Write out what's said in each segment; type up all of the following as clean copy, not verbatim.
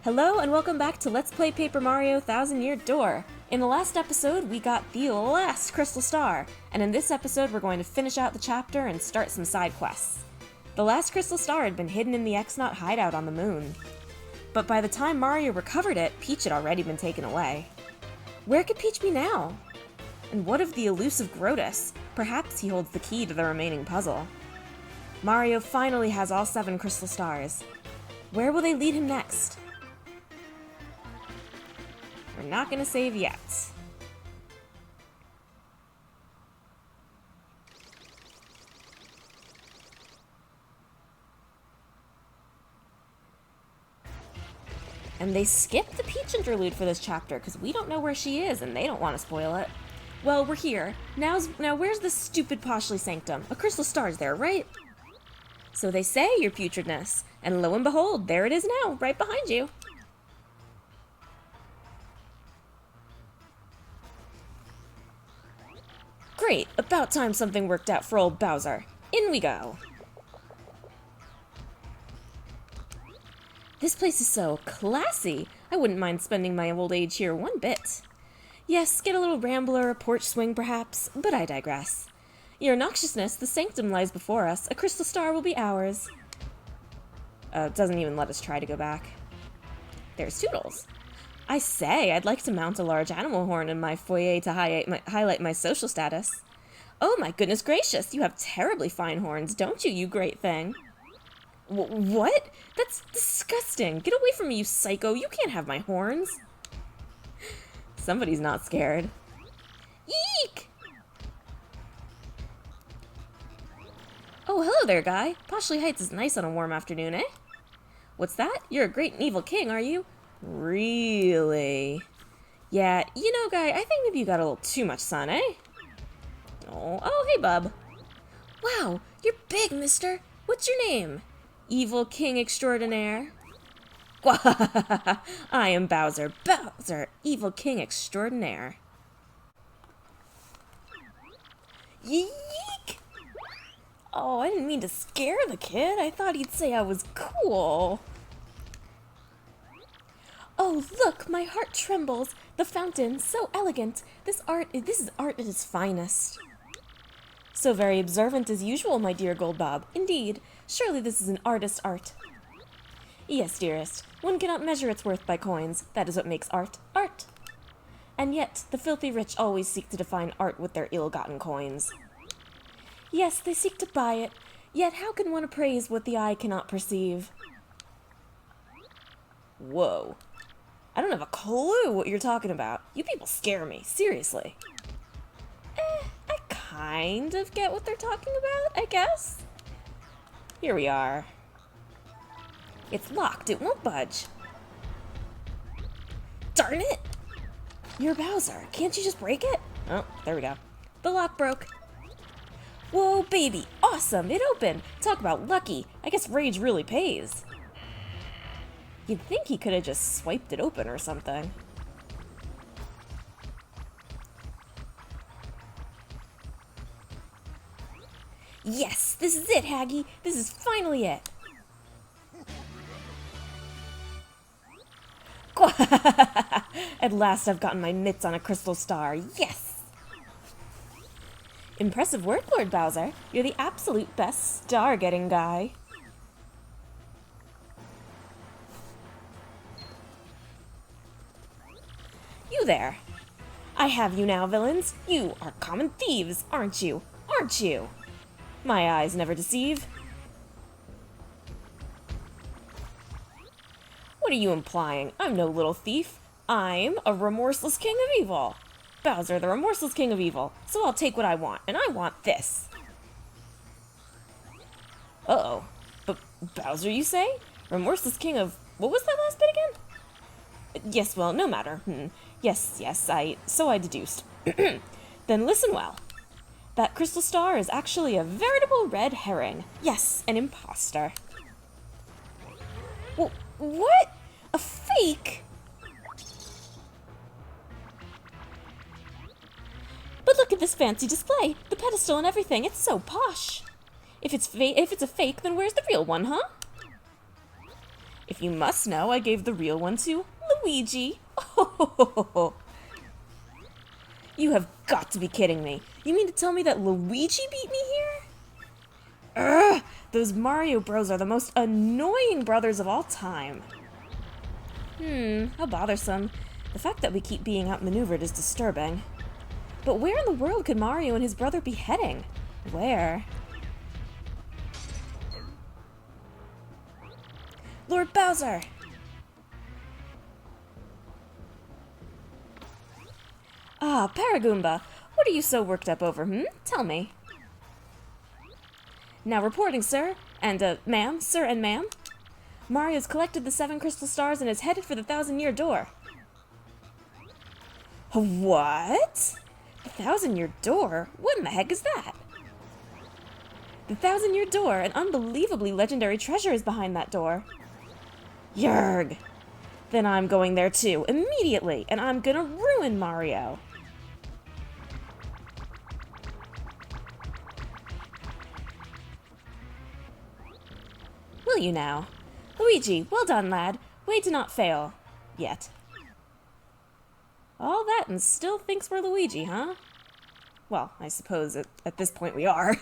Hello and welcome back to Let's Play Paper Mario Thousand Year Door. In the last episode, we got the last Crystal Star, and in this episode we're going to finish out the chapter and start some side quests. The last Crystal Star had been hidden in the X-Naut hideout on the moon. But by the time Mario recovered it, Peach had already been taken away. Where could Peach be now? And what of the elusive Grotus? Perhaps he holds the key to the remaining puzzle. Mario finally has all 7 Crystal Stars. Where will they lead him next? We're not gonna save yet. And they skipped the Peach interlude for this chapter because we don't know where she is and they don't want to spoil it. Well, we're here. Now where's the stupid Poshly Sanctum? A Crystal Star's there, right? So they say, your putridness. And lo and behold, there it is now, right behind you. Great, about time something worked out for old Bowser. In we go. This place is so classy. I wouldn't mind spending my old age here one bit. Yes, get a little rambler, a porch swing perhaps, but I digress. Your noxiousness, the sanctum lies before us. A crystal star will be ours. Doesn't even let us try to go back. There's Toodles. I say, I'd like to mount a large animal horn in my foyer to highlight my social status. Oh my goodness gracious, you have terribly fine horns, don't you great thing? What? That's disgusting. Get away from me, you psycho. You can't have my horns. Somebody's not scared. Eek! Oh, hello there, guy. Poshly Heights is nice on a warm afternoon, eh? What's that? You're a great and evil king, are you? Really? Yeah, you know, guy, I think maybe you got a little too much sun, eh? Oh, hey, bub. Wow, you're big, mister. What's your name? Evil King Extraordinaire. I am Bowser. Bowser, Evil King Extraordinaire. Yeek! Oh, I didn't mean to scare the kid. I thought he'd say I was cool. Oh, look, my heart trembles. The fountain, so elegant. This is art at its finest. So very observant as usual, my dear Goldbob. Indeed, surely this is an artist's art. Yes, dearest, one cannot measure its worth by coins. That is what makes art, art. And yet, the filthy rich always seek to define art with their ill-gotten coins. Yes, they seek to buy it, yet how can one appraise what the eye cannot perceive? Whoa. I don't have a clue what you're talking about. You people scare me, seriously. I kind of get what they're talking about, I guess. Here we are. It's locked, it won't budge. Darn it! You're Bowser, can't you just break it? Oh, there we go. The lock broke. Whoa, baby, awesome, it opened. Talk about lucky. I guess rage really pays. You'd think he could have just swiped it open or something. Yes, this is it, Haggy. This is finally it. At last I've gotten my mitts on a crystal star. Yes! Impressive work, Lord Bowser. You're the absolute best star-getting guy. You there. I have you now, villains. You are common thieves, aren't you? Aren't you? My eyes never deceive. What are you implying? I'm no little thief. I'm a remorseless king of evil. Bowser, the remorseless king of evil. So I'll take what I want, and I want this. Uh-oh. But Bowser, you say? Remorseless king of... What was that last bit again? Yes, well, no matter. Yes, so I deduced. Then listen well. That crystal star is actually a veritable red herring. Yes, an imposter. What? A fake? But look at this fancy display. The pedestal and everything. It's so posh. If it's a fake, then where's the real one, huh? If you must know, I gave the real one to Luigi. Oh, you have got to be kidding me. You mean to tell me that Luigi beat me here? Ugh, those Mario Bros are the most annoying brothers of all time. How bothersome. The fact that we keep being outmaneuvered is disturbing. But where in the world could Mario and his brother be heading? Where? Lord Bowser! Ah, Paragoomba, what are you so worked up over, Tell me. Now reporting, sir, and, ma'am, sir and ma'am. Mario's collected the 7 crystal stars and is headed for the 1,000-year door. What? The 1,000-year door? What in the heck is that? The 1,000-year door, an unbelievably legendary treasure is behind that door. Yerg! Then I'm going there too, immediately, and I'm gonna ruin Mario. Will you now? Luigi, well done, lad. Way to not fail. Yet. All that and still thinks we're Luigi, huh? Well, I suppose at this point we are.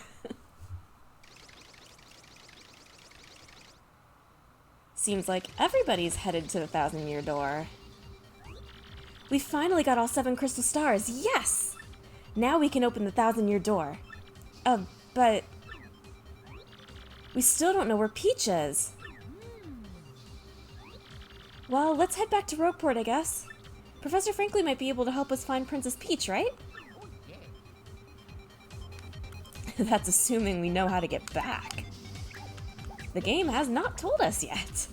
Seems like everybody's headed to the 1,000-year door. We finally got all 7 crystal stars, yes! Now we can open the 1,000-year door. But... we still don't know where Peach is. Well, let's head back to Rogueport, I guess. Professor Franklin might be able to help us find Princess Peach, right? That's assuming we know how to get back. The game has not told us yet.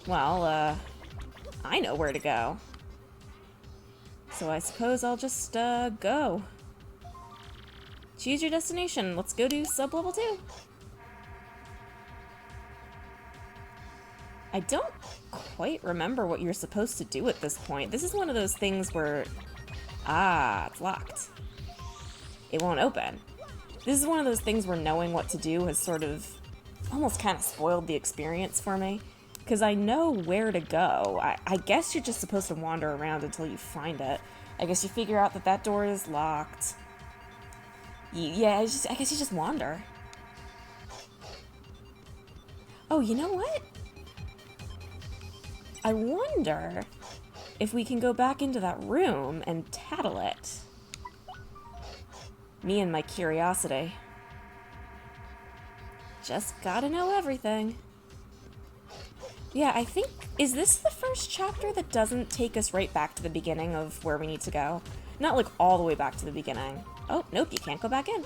Well, I know where to go. So I suppose I'll just, go. Choose your destination. Let's go to sub-level 2. I don't quite remember what you're supposed to do at this point. This is one of those things where... ah, it's locked. It won't open. This is one of those things where knowing what to do has sort of almost kind of spoiled the experience for me. Because I know where to go. I guess you're just supposed to wander around until you find it. I guess you figure out that that door is locked. Yeah, I guess you just wander. Oh, you know what? I wonder if we can go back into that room and tattle it. Me and my curiosity. Just gotta know everything. Yeah, I think... is this the first chapter that doesn't take us right back to the beginning of where we need to go? Not like all the way back to the beginning. Oh, nope, you can't go back in.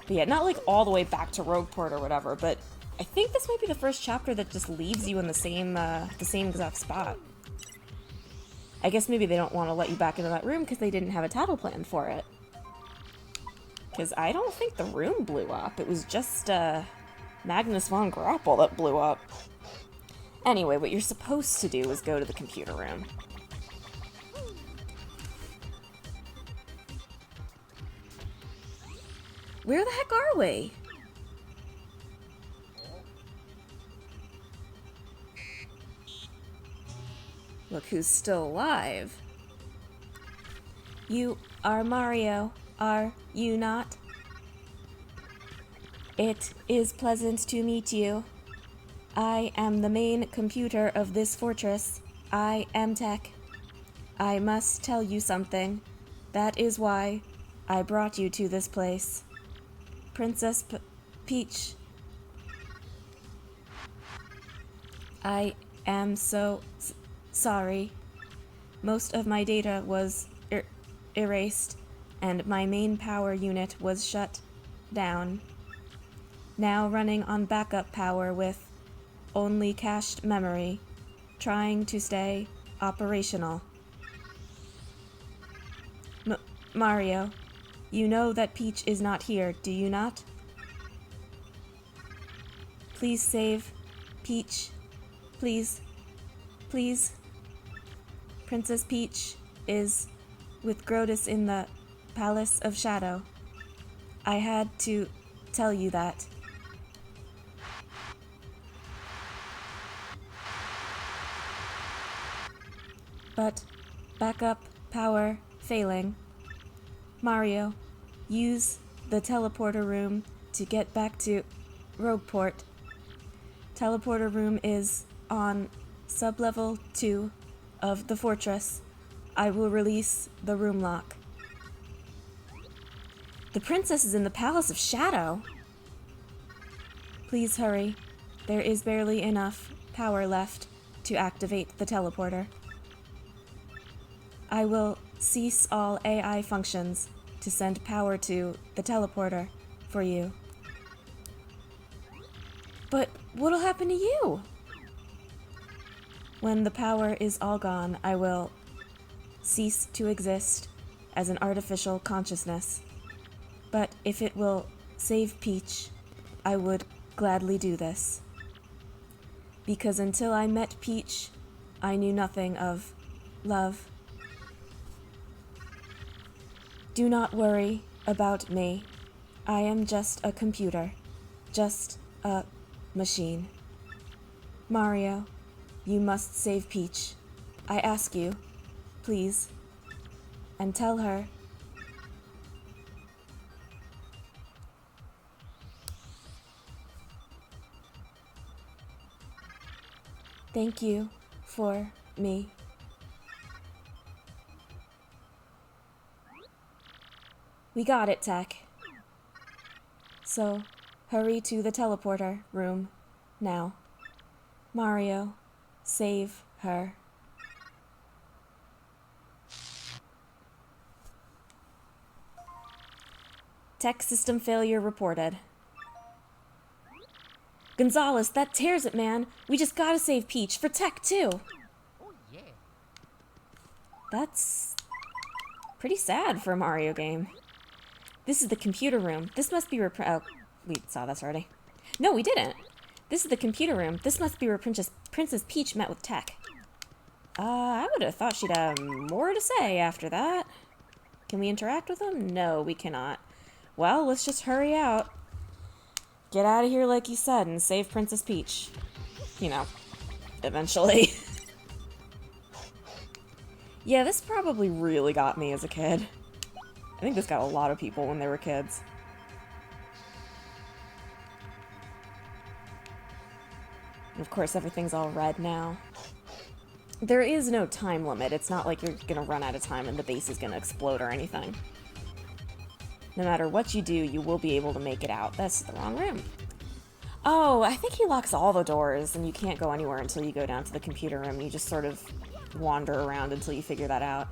But yeah, not like all the way back to Rogueport or whatever, but I think this might be the first chapter that just leaves you in the same exact spot. I guess maybe they don't want to let you back into that room because they didn't have a tattle plan for it. Because I don't think the room blew up. It was just, Magnus von Grapple that blew up. Anyway, what you're supposed to do is go to the computer room. Where the heck are we? Look who's still alive. You are Mario, are you not? It is pleasant to meet you. I am the main computer of this fortress. I am Tech. I must tell you something. That is why I brought you to this place. Princess Peach. I am so sorry. Most of my data was erased, and my main power unit was shut down. Now running on backup power with only cached memory, trying to stay operational. Mario, you know that Peach is not here, do you not? Please save Peach. Please. Please. Princess Peach is with Grotus in the Palace of Shadow. I had to tell you that. But backup power failing. Mario, use the teleporter room to get back to Rogueport. Teleporter room is on sublevel 2 of the fortress. I will release the room lock. The princess is in the Palace of Shadow. Please hurry. There is barely enough power left to activate the teleporter. I will cease all AI functions to send power to the teleporter for you. But what'll happen to you? When the power is all gone, I will cease to exist as an artificial consciousness. But if it will save Peach, I would gladly do this. Because until I met Peach, I knew nothing of love. Do not worry about me. I am just a computer. Just a machine. Mario, you must save Peach. I ask you, please. And tell her. Thank you for me. We got it, Tech. So, hurry to the teleporter room now. Mario, save her. Tech system failure reported. Gonzalez, that tears it, man. We just gotta save Peach for Tech, too. Oh, yeah. That's pretty sad for a Mario game. This is the computer room. This must be oh, we saw this already. No, we didn't. This is the computer room. This must be where Princess Peach met with Tech. I would have thought she'd have more to say after that. Can we interact with them? No, we cannot. Well, let's just hurry out. Get out of here like you said and save Princess Peach. You know, eventually. Yeah, this probably really got me as a kid. I think this got a lot of people when they were kids. And of course, everything's all red now. There is no time limit. It's not like you're gonna run out of time and the base is gonna explode or anything. No matter what you do, you will be able to make it out. That's the wrong room. Oh, I think he locks all the doors and you can't go anywhere until you go down to the computer room. You just sort of wander around until you figure that out.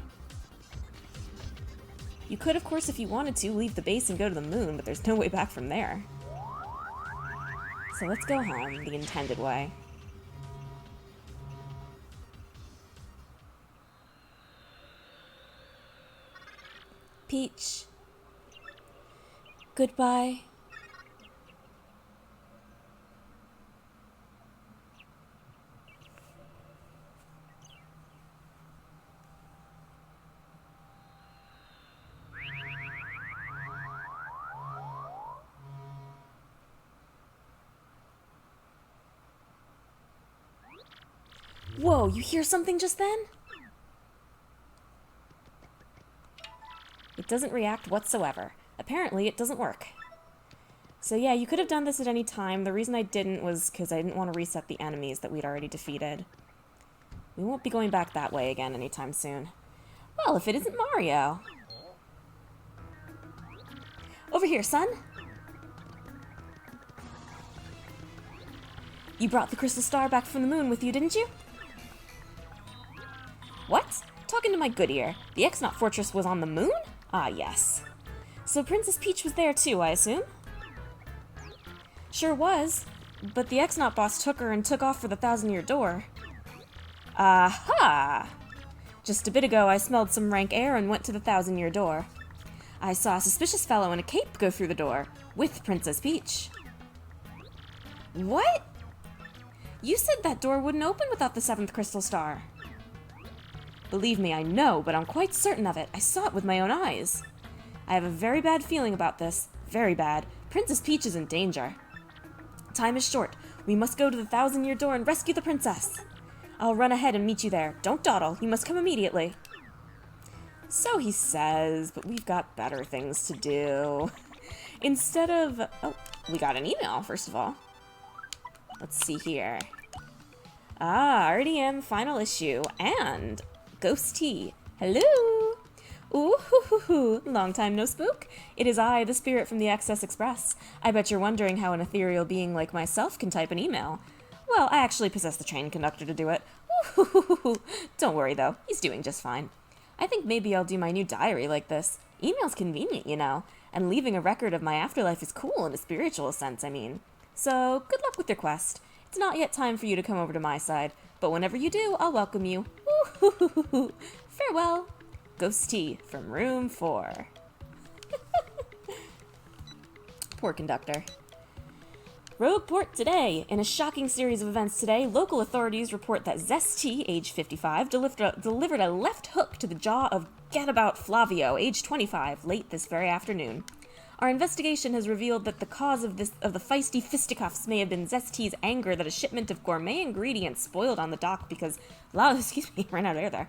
You could, of course, if you wanted to, leave the base and go to the moon, but there's no way back from there. So let's go home the intended way. Peach. Goodbye. Whoa, you hear something just then? It doesn't react whatsoever. Apparently, it doesn't work. So yeah, you could have done this at any time. The reason I didn't was because I didn't want to reset the enemies that we'd already defeated. We won't be going back that way again anytime soon. Well, if it isn't Mario. Over here, son. You brought the crystal star back from the moon with you, didn't you? What? Talking to my good ear. The X-Naut Fortress was on the moon? Ah, yes. So Princess Peach was there too, I assume? Sure was. But the X-Naut boss took her and took off for the 1,000-year door. Aha! Just a bit ago, I smelled some rank air and went to the 1,000-year door. I saw a suspicious fellow in a cape go through the door, with Princess Peach. What? You said that door wouldn't open without the 7th crystal star. Believe me, I know, but I'm quite certain of it. I saw it with my own eyes. I have a very bad feeling about this. Very bad. Princess Peach is in danger. Time is short. We must go to the 1,000-year door and rescue the princess. I'll run ahead and meet you there. Don't dawdle. You must come immediately. So he says, but we've got better things to do. Instead of... Oh, we got an email, first of all. Let's see here. RDM final issue. And Ghost Tea. Hello! Ooh, hoo, hoo, hoo. Long time no spook. It is I, the spirit from the Excess Express. I bet you're wondering how an ethereal being like myself can type an email. Well, I actually possess the train conductor to do it. Ooh, hoo, hoo, hoo. Don't worry, though. He's doing just fine. I think maybe I'll do my new diary like this. Email's convenient, you know, and leaving a record of my afterlife is cool in a spiritual sense, I mean. So, good luck with your quest. It's not yet time for you to come over to my side, but whenever you do, I'll welcome you. Ooh, hoo, hoo, hoo, hoo. Farewell. Ghost Tea from room 4. Poor conductor. Rogueport today. In a shocking series of events today, local authorities report that Zesty, age 55, delivered a left hook to the jaw of Gadabout Flavio, age 25, late this very afternoon. Our investigation has revealed that the cause of the feisty fisticuffs may have been Zesty's anger that a shipment of gourmet ingredients spoiled on the dock because ran out of air there.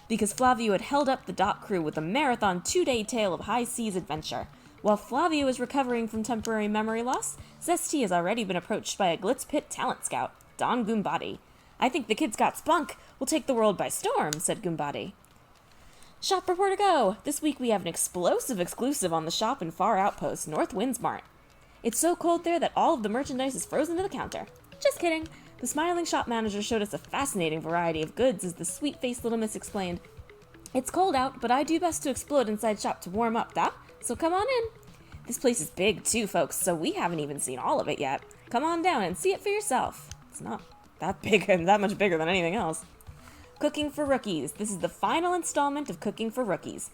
Because Flavio had held up the dock crew with a marathon 2-day tale of high seas adventure. While Flavio is recovering from temporary memory loss, Zesty has already been approached by a Glitz Pit talent scout, Don Goombody. I think the kid's got spunk. We'll take the world by storm, said Goombody. Shop reporter go! This week we have an explosive exclusive on the shop and far outpost, North Windsmart. It's so cold there that all of the merchandise is frozen to the counter. Just kidding. The smiling shop manager showed us a fascinating variety of goods as the sweet-faced little miss explained. It's cold out, but I do best to explode inside shop to warm up, da? So come on in. This place is big too, folks, so we haven't even seen all of it yet. Come on down and see it for yourself. It's not that big and that much bigger than anything else. Cooking for Rookies. This is the final installment of Cooking for Rookies.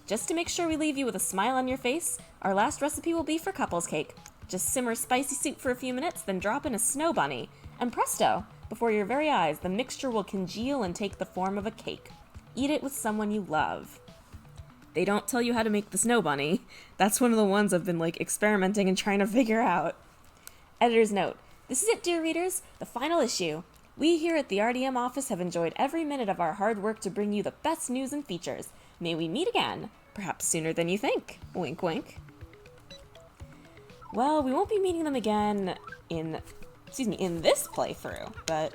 Just to make sure we leave you with a smile on your face, our last recipe will be for couples cake. Just simmer spicy soup for a few minutes, then drop in a snow bunny. And presto, before your very eyes, the mixture will congeal and take the form of a cake. Eat it with someone you love. They don't tell you how to make the snow bunny. That's one of the ones I've been, experimenting and trying to figure out. Editor's note. This is it, dear readers, the final issue. We here at the RDM office have enjoyed every minute of our hard work to bring you the best news and features. May we meet again, perhaps sooner than you think. Wink, wink. Well, we won't be meeting them again in this playthrough, but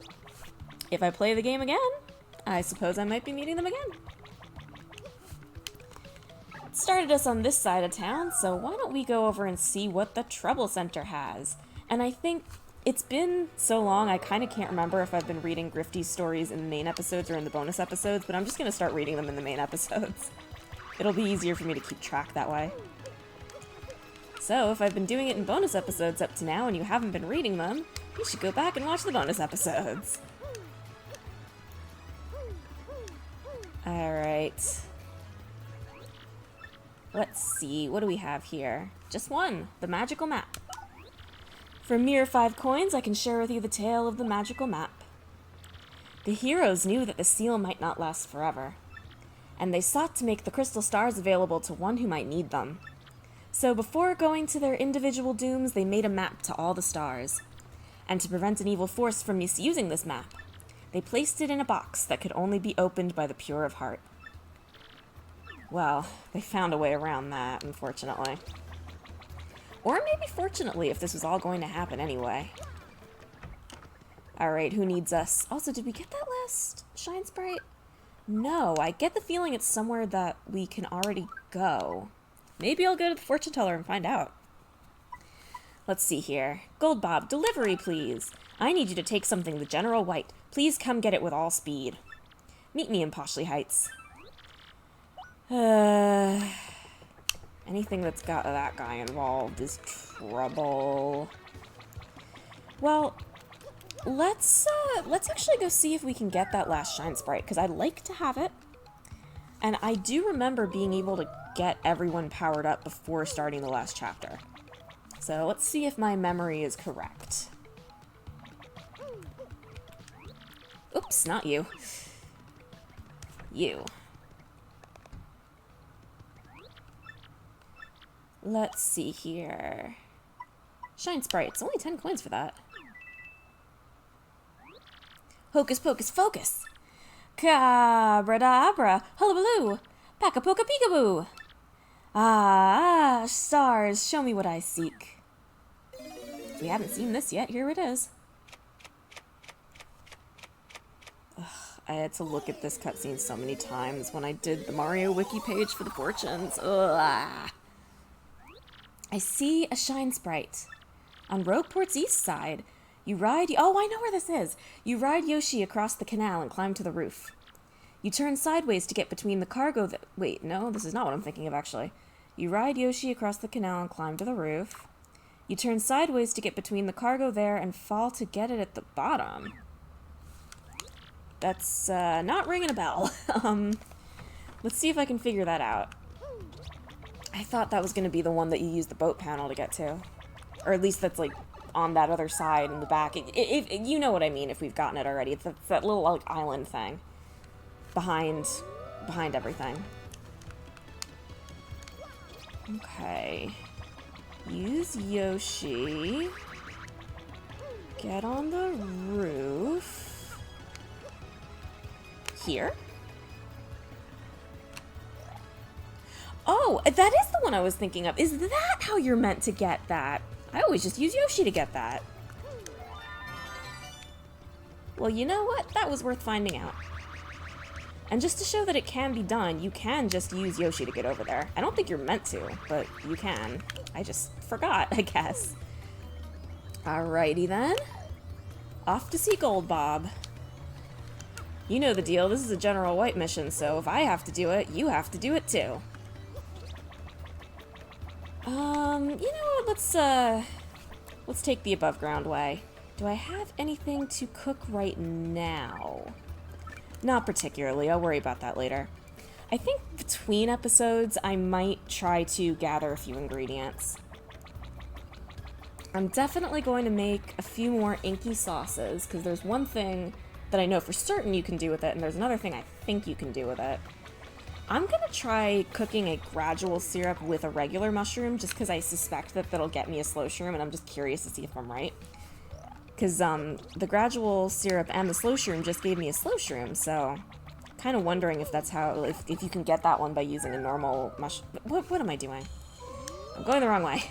if I play the game again, I suppose I might be meeting them again. It started us on this side of town, so why don't we go over and see what the Trouble Center has? And I think it's been so long, I kind of can't remember if I've been reading Grifty's stories in the main episodes or in the bonus episodes, but I'm just going to start reading them in the main episodes. It'll be easier for me to keep track that way. So, if I've been doing it in bonus episodes up to now and you haven't been reading them, you should go back and watch the bonus episodes. Alright. Let's see, what do we have here? Just one, the magical map. For a mere 5 coins, I can share with you the tale of the magical map. The heroes knew that the seal might not last forever, and they sought to make the crystal stars available to one who might need them. So before going to their individual dooms, they made a map to all the stars. And to prevent an evil force from misusing this map, they placed it in a box that could only be opened by the pure of heart. Well, they found a way around that, unfortunately. Or maybe fortunately, if this was all going to happen anyway. Alright, who needs us? Also, did we get that last Shine Sprite? No, I get the feeling it's somewhere that we can already go. Maybe I'll go to the fortune teller and find out. Let's see here. Gold Bob, delivery please. I need you to take something to General White. Please come get it with all speed. Meet me in Poshley Heights. Anything that's got that guy involved is trouble. Well, let's actually go see if we can get that last Shine Sprite, because I'd like to have it. And I do remember being able to get everyone powered up before starting the last chapter. So let's see if my memory is correct. Oops, not you. You. Let's see here. Shine Sprites. Only 10 coins for that. Hocus Pocus Focus. Cabra-dabra. Hullabaloo. Paca-poca-peekaboo. Ah, stars, show me what I seek. If we haven't seen this yet, here it is. Ugh, I had to look at this cutscene so many times when I did the Mario Wiki page for the fortunes. Ugh. I see a Shine Sprite. On Rogueport's east side, you ride... Oh, I know where this is! You ride Yoshi across the canal and climb to the roof. You turn sideways to get between the cargo that... Wait, no, this is not what I'm thinking of, actually. You ride Yoshi across the canal and climb to the roof. You turn sideways to get between the cargo there and fall to get it at the bottom. That's, not ringing a bell. Let's see if I can figure that out. I thought that was going to be the one that you use the boat panel to get to. Or at least that's, like, on that other side in the back. You know what I mean if we've gotten it already. It's that little, like, island thing. Behind everything. Okay. Use Yoshi. Get on the roof. Here? Oh, that is the one I was thinking of. Is that how you're meant to get that? I always just use Yoshi to get that. Well, you know what? That was worth finding out. And just to show that it can be done, you can just use Yoshi to get over there. I don't think you're meant to, but you can. I just forgot, I guess. Alrighty then. Off to see Gold Bob. You know the deal. This is a General White mission, so if I have to do it, you have to do it too. You know what? Let's take the above ground way. Do I have anything to cook right now? Not particularly. I'll worry about that later. I think between episodes, I might try to gather a few ingredients. I'm definitely going to make a few more inky sauces, because there's one thing that I know for certain you can do with it, and there's another thing I think you can do with it. I'm going to try cooking a gradual syrup with a regular mushroom, just because I suspect that that'll get me a slow shroom, and I'm just curious to see if I'm right. Because the gradual syrup and the slow shroom just gave me a slow shroom, so kind of wondering if that's how, if you can get that one by using a normal mushroom. What am I doing? I'm going the wrong way.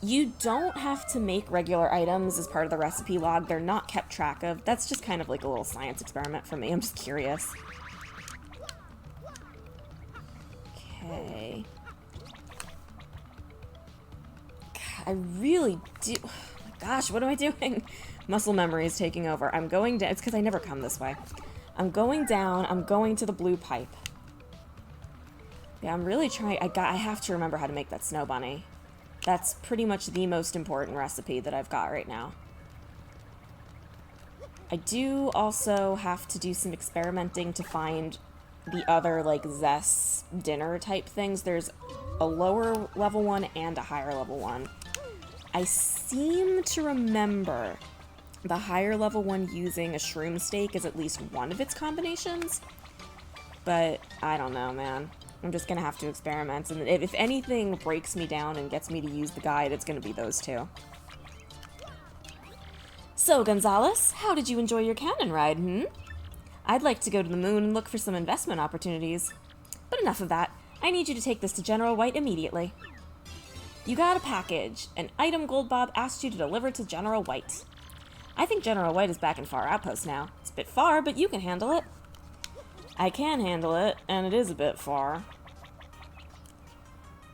You don't have to make regular items as part of the recipe log. They're not kept track of. That's just kind of like a little science experiment for me. I'm just curious. Okay. I really do... Oh my gosh, what am I doing? Muscle memory is taking over. I'm going down... It's because I never come this way. I'm going down. I'm going to the blue pipe. Yeah, I'm really trying... I have to remember how to make that snow bunny. That's pretty much the most important recipe that I've got right now. I do also have to do some experimenting to find the other, like, Zest dinner type things. There's a lower level one and a higher level one. I seem to remember the higher level one using a shroom steak as at least one of its combinations. But I don't know, man. I'm just gonna have to experiment, and if anything breaks me down and gets me to use the guide, it's gonna be those two. So, Gonzalez, how did you enjoy your cannon ride, I'd like to go to the moon and look for some investment opportunities. But enough of that. I need you to take this to General White immediately. You got a package. An item Gold Bob asked you to deliver to General White. I think General White is back in Far Outpost now. It's a bit far, but you can handle it. I can handle it, and it is a bit far.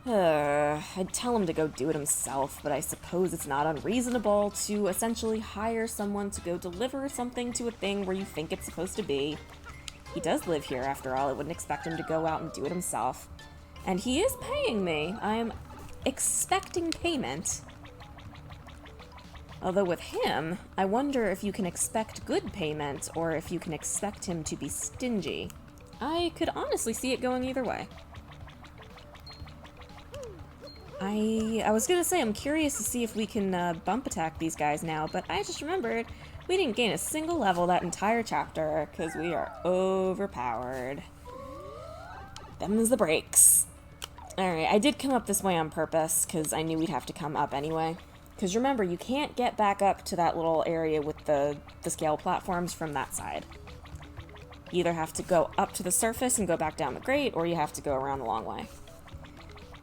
I'd tell him to go do it himself, but I suppose it's not unreasonable to essentially hire someone to go deliver something to a thing where you think it's supposed to be. He does live here, after all. I wouldn't expect him to go out and do it himself. And he is paying me. I am expecting payment. Although with him, I wonder if you can expect good payment, or if you can expect him to be stingy. I could honestly see it going either way. I was gonna say, I'm curious to see if we can bump attack these guys now, but I just remembered we didn't gain a single level that entire chapter, because we are overpowered. Them's the breaks. Alright, I did come up this way on purpose, because I knew we'd have to come up anyway. Because remember, you can't get back up to that little area with the scale platforms from that side. You either have to go up to the surface and go back down the grate, or you have to go around the long way.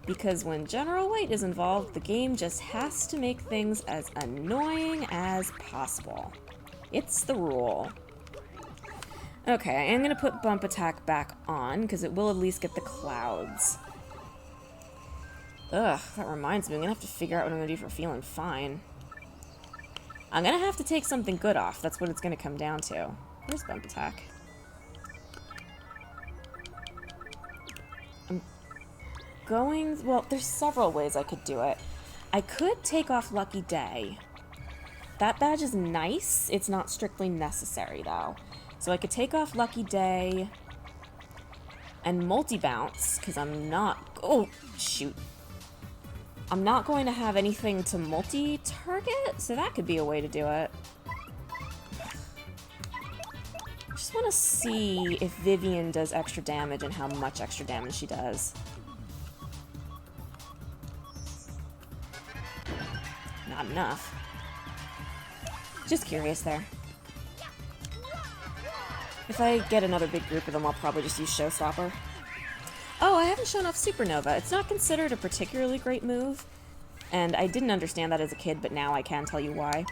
Because when General White is involved, the game just has to make things as annoying as possible. It's the rule. Okay, I am going to put bump attack back on, because it will at least get the clouds. Ugh, that reminds me, I'm going to have to figure out what I'm going to do for feeling fine. I'm going to have to take something good off. That's what it's going to come down to. Where's bump attack? I'm going... Well, there's several ways I could do it. I could take off Lucky Day. That badge is nice. It's not strictly necessary, though. So I could take off Lucky Day and multi-bounce, because I'm not... Oh, shoot. I'm not going to have anything to multi-target, so that could be a way to do it. I just want to see if Vivian does extra damage and how much extra damage she does. Not enough. Just curious there. If I get another big group of them, I'll probably just use Showstopper. Oh, I haven't shown off Supernova. It's not considered a particularly great move, and I didn't understand that as a kid, but now I can tell you why.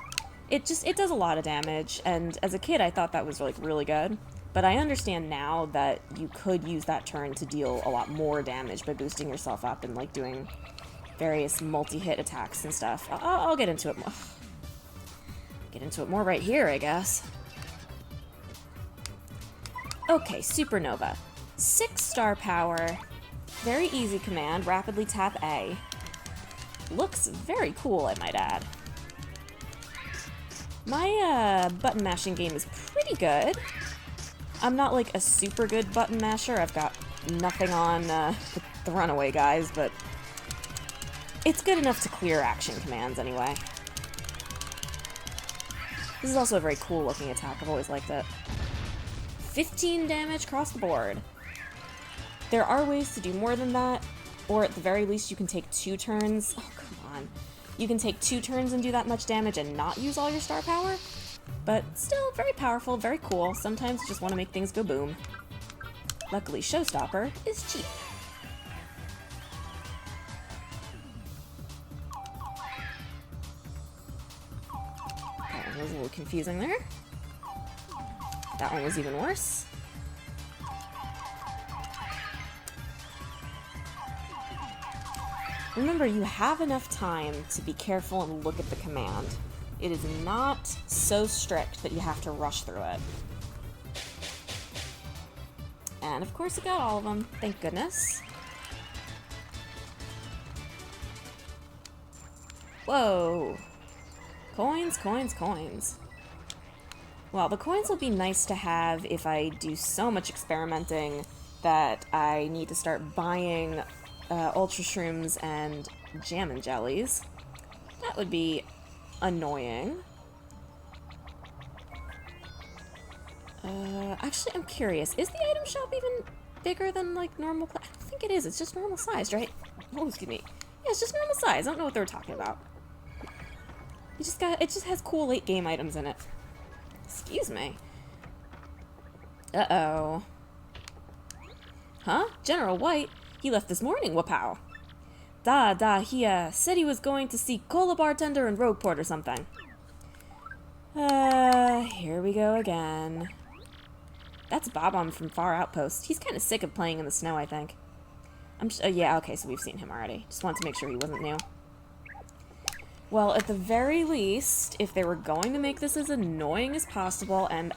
It does a lot of damage, and as a kid I thought that was, like, really good. But I understand now that you could use that turn to deal a lot more damage by boosting yourself up and, like, doing various multi-hit attacks and stuff. I'll get into it more. Get into it more right here, I guess. Okay, Supernova. 6 star power, very easy command, rapidly tap A. Looks very cool, I might add. My button mashing game is pretty good. I'm not like a super good button masher, I've got nothing on the runaway guys, but it's good enough to clear action commands anyway. This is also a very cool looking attack, I've always liked it. 15 damage across the board. There are ways to do more than that, or at the very least you can take 2 turns. Oh, come on. You can take 2 turns and do that much damage and not use all your star power. But still, very powerful, very cool. Sometimes you just want to make things go boom. Luckily, Showstopper is cheap. That one was a little confusing there. That one was even worse. Remember, you have enough time to be careful and look at the command. It is not so strict that you have to rush through it. And of course it got all of them, thank goodness. Whoa! Coins, coins, coins. Well, the coins will be nice to have if I do so much experimenting that I need to start buying Ultra Shrooms and Jammin' Jellies. That would be annoying. Actually, I'm curious. Is the item shop even bigger than, like, normal? I don't think it is. It's just normal sized, right? Oh, excuse me. Yeah, it's just normal size. I don't know what they were talking about. It just has cool late game items in it. Excuse me. Uh-oh. Huh? General White? He left this morning, wapow. He said he was going to see Cola Bartender in Rogueport or something. Here we go again. That's Bob-omb from Far Outpost. He's kind of sick of playing in the snow, I think. Yeah, okay, so we've seen him already. Just wanted to make sure he wasn't new. Well, at the very least, if they were going to make this as annoying as possible, and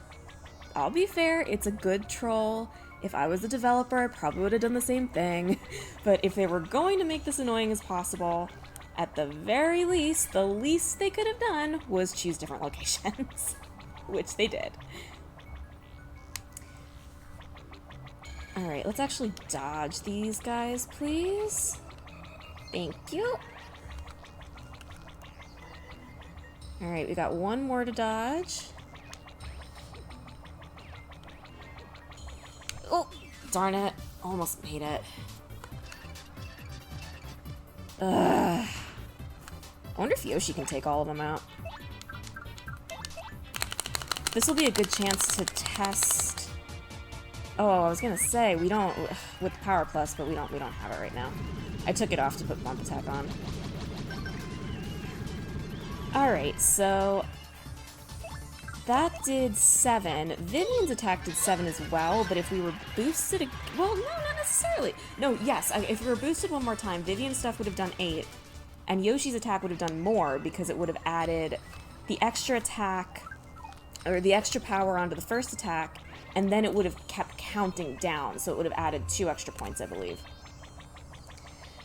I'll be fair, it's a good troll. If I was a developer, I probably would have done the same thing. But if they were going to make this annoying as possible, at the very least, the least they could have done was choose different locations. Which they did. Alright, let's actually dodge these guys, please. Thank you. Alright, we got one more to dodge. Oh, darn it. Almost made it. Ugh. I wonder if Yoshi can take all of them out. This will be a good chance to test... Oh, I was gonna say, we don't... With Power Plus, but we don't have it right now. I took it off to put Bump Attack on. Alright, so... That did 7. Vivian's attack did 7 as well, but if we were boosted... Well, no, not necessarily. No, yes, if we were boosted one more time, Vivian's stuff would have done 8, and Yoshi's attack would have done more, because it would have added the extra attack, or the extra power onto the first attack, and then it would have kept counting down, so it would have added 2 extra points, I believe.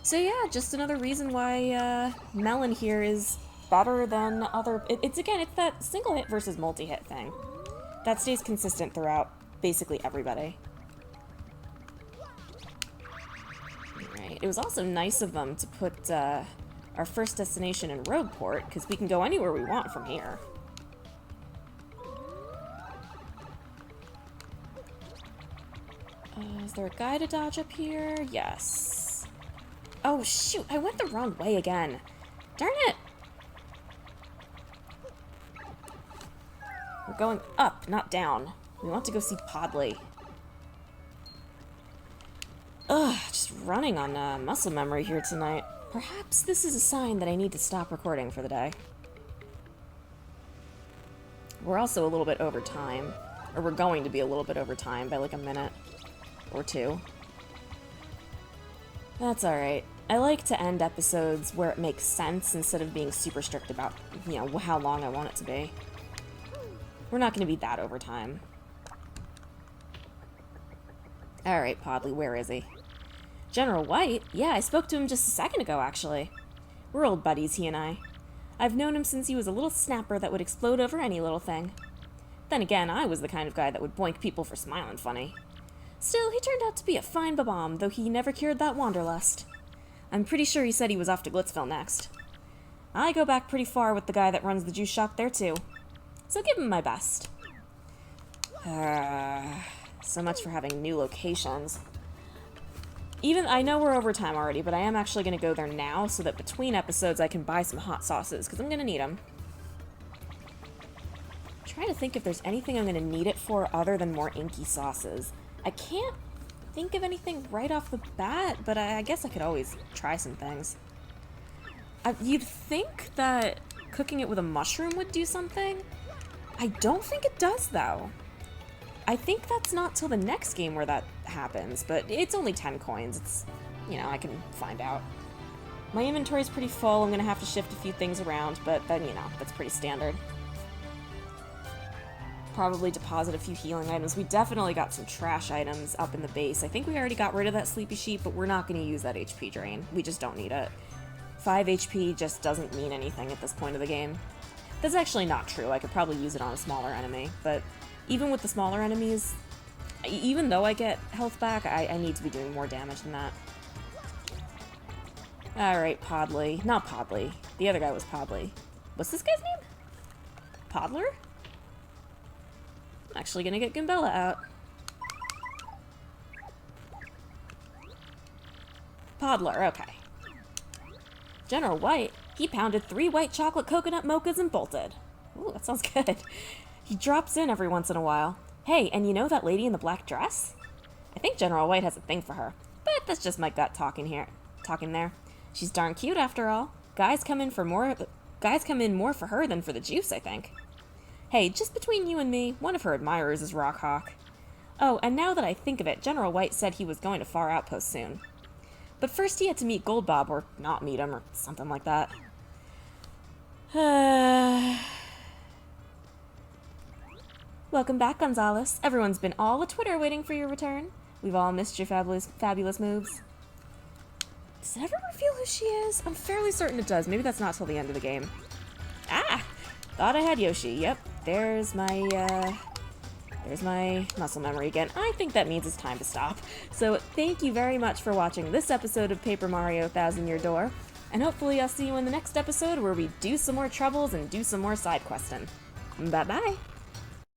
So yeah, just another reason why Melon here is better than other... It's that single hit versus multi-hit thing. That stays consistent throughout basically everybody. Alright, it was also nice of them to put our first destination in Rogueport, because we can go anywhere we want from here. Is there a guy to dodge up here? Yes. Oh shoot, I went the wrong way again. Darn it! We're going up, not down. We want to go see Podley. Ugh, just running on muscle memory here tonight. Perhaps this is a sign that I need to stop recording for the day. We're also a little bit over time. Or we're going to be a little bit over time by like a minute or 2. That's alright. I like to end episodes where it makes sense instead of being super strict about, you know, how long I want it to be. We're not going to be that over time. Alright, Podley, where is he? General White? Yeah, I spoke to him just a second ago, actually. We're old buddies, he and I. I've known him since he was a little snapper that would explode over any little thing. Then again, I was the kind of guy that would boink people for smiling funny. Still, he turned out to be a fine babam, though he never cured that wanderlust. I'm pretty sure he said he was off to Glitzville next. I go back pretty far with the guy that runs the juice shop there, too. So give him my best. So much for having new locations. I know we're over time already, but I am actually going to go there now so that between episodes I can buy some hot sauces, because I'm going to need them. I'm trying to think if there's anything I'm going to need it for other than more inky sauces. I can't think of anything right off the bat, but I guess I could always try some things. You'd think that cooking it with a mushroom would do something. I don't think it does, though. I think that's not till the next game where that happens, but it's only 10 coins. It's, you know, I can find out. My inventory's pretty full. I'm gonna have to shift a few things around, but then, you know, that's pretty standard. Probably deposit a few healing items. We definitely got some trash items up in the base. I think we already got rid of that sleepy sheep, but we're not gonna use that HP drain. We just don't need it. 5 HP just doesn't mean anything at this point of the game. That's actually not true. I could probably use it on a smaller enemy, but even with the smaller enemies, even though I get health back, I need to be doing more damage than that. Alright, Podley. Not Podley. The other guy was Podley. What's this guy's name? Podler? I'm actually gonna get Goombella out. Podler, okay. General White, he pounded 3 white chocolate coconut mochas and bolted. Ooh, that sounds good. He drops in every once in a while. Hey, and you know that lady in the black dress? I think General White has a thing for her, but that's just my gut talking there. She's darn cute after all. Guys come in more for her than for the juice, I think. Hey, just between you and me, one of her admirers is Rockhawk. Oh, and now that I think of it, General White said he was going to Far Outpost soon. But first he had to meet Goldbob, or not meet him, or something like that. Welcome back, Gonzalez. Everyone's been all a Twitter waiting for your return. We've all missed your fabulous moves. Does it ever reveal who she is? I'm fairly certain it does. Maybe that's not till the end of the game. Ah! Thought I had Yoshi. Yep. There's my muscle memory again. I think that means it's time to stop. So thank you very much for watching this episode of Paper Mario Thousand Year Door. And hopefully I'll see you in the next episode where we do some more troubles and do some more side questing. Bye-bye.